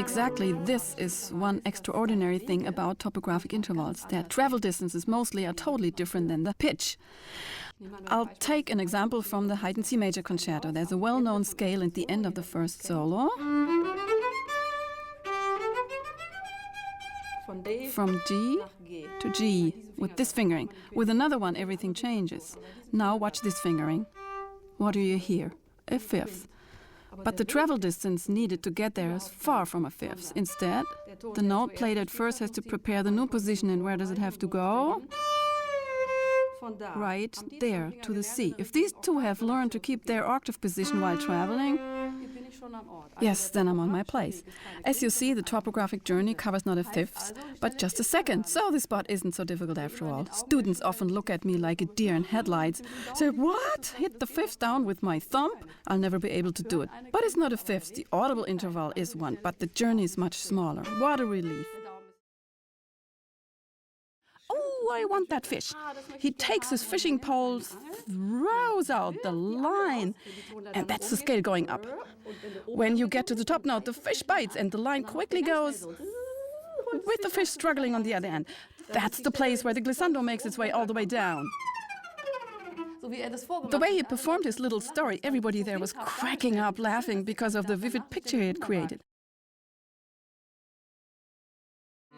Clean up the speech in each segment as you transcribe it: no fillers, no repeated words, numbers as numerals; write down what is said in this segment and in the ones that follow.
Exactly, this is one extraordinary thing about topographic intervals. Their travel distances mostly are totally different than the pitch. I'll take an example from the Haydn C major concerto. There's a well-known scale at the end of the first solo. From G to G, with this fingering. With another one, everything changes. Now watch this fingering. What do you hear? A fifth. But the travel distance needed to get there is far from a fifth. Instead, the note played at first has to prepare the new position, and where does it have to go? Right there, to the C. If these two have learned to keep their octave position while traveling, yes, then I'm on my place. As you see, the topographic journey covers not a fifth, but just a second. So the spot isn't so difficult after all. Students often look at me like a deer in headlights. Say, what? Hit the fifth down with my thumb? I'll never be able to do it. But it's not a fifth. The audible interval is one, but the journey is much smaller. What a relief. Oh, I want that fish. He takes his fishing pole, throws out the line, and that's the scale going up. When you get to the top note, the fish bites and the line quickly goes with the fish struggling on the other end. That's the place where the glissando makes its way all the way down. The way he performed his little story, everybody there was cracking up laughing because of the vivid picture he had created.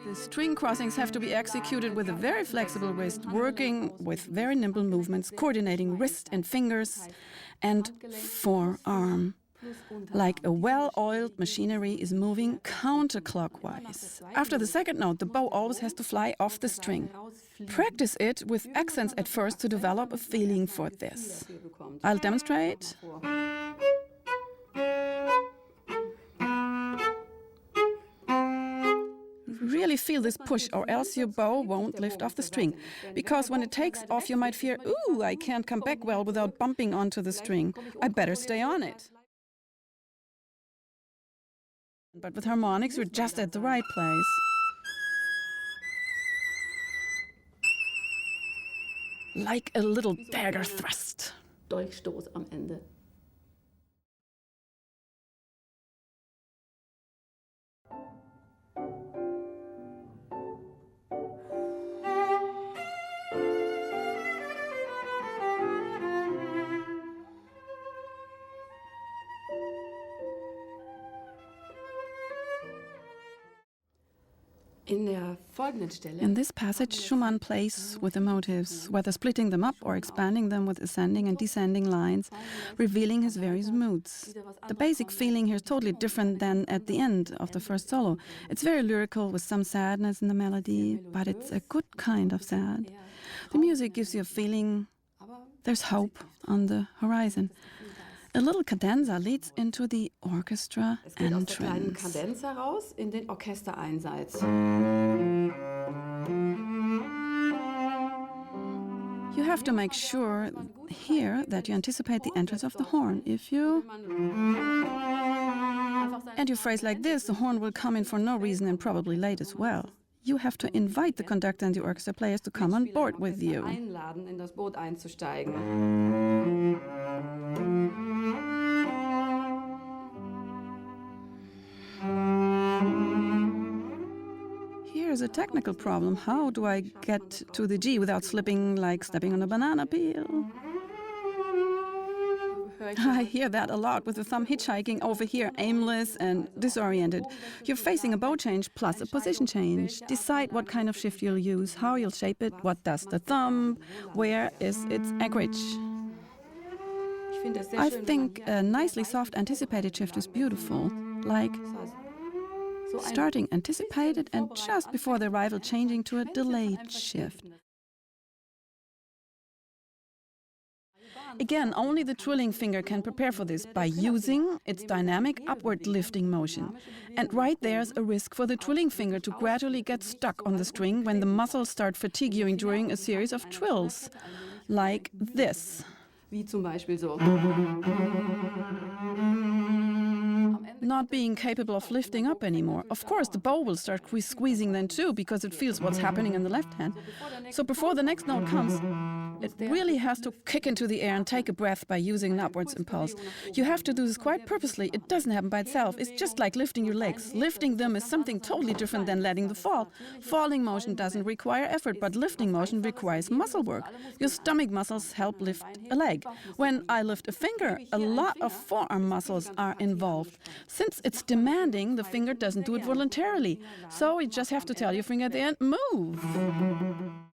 The string crossings have to be executed with a very flexible wrist, working with very nimble movements, coordinating wrist and fingers and forearm. Like a well-oiled machinery is moving counterclockwise. After the second note, the bow always has to fly off the string. Practice it with accents at first to develop a feeling for this. I'll demonstrate. Really feel this push, or else your bow won't lift off the string. Because when it takes off, you might fear, ooh, I can't come back well without bumping onto the string. I better stay on it. But with harmonics, we're just at the right place. Like a little dagger thrust. Dolchstoß am Ende. In this passage, Schumann plays with the motives, whether splitting them up or expanding them with ascending and descending lines, revealing his various moods. The basic feeling here is totally different than at the end of the first solo. It's very lyrical with some sadness in the melody, but it's a good kind of sad. The music gives you a feeling there's hope on the horizon. A little cadenza leads into the orchestra entrance. You have to make sure here that you anticipate the entrance of the horn. If you and you phrase like this, the horn will come in for no reason and probably late as well. You have to invite the conductor and the orchestra players to come on board with you. Here's a technical problem. How do I get to the G without slipping like stepping on a banana peel? I hear that a lot with the thumb hitchhiking over here, aimless and disoriented. You're facing a bow change plus a position change. Decide what kind of shift you'll use, how you'll shape it, what does the thumb, where is its anchorage. I think a nicely soft anticipated shift is beautiful, like starting anticipated and just before the arrival changing to a delayed shift. Again, only the trilling finger can prepare for this by using its dynamic upward lifting motion. And right there's a risk for the trilling finger to gradually get stuck on the string when the muscles start fatiguing during a series of trills, like this. not being capable of lifting up anymore. Of course, the bow will start squeezing then too, because it feels what's happening in the left hand. So before the next note comes, it really has to kick into the air and take a breath by using an upwards impulse. You have to do this quite purposely. It doesn't happen by itself. It's just like lifting your legs. Lifting them is something totally different than letting them fall. Falling motion doesn't require effort, but lifting motion requires muscle work. Your stomach muscles help lift a leg. When I lift a finger, a lot of forearm muscles are involved. Since it's demanding, the finger doesn't do it voluntarily. So you just have to tell your finger at the end, move.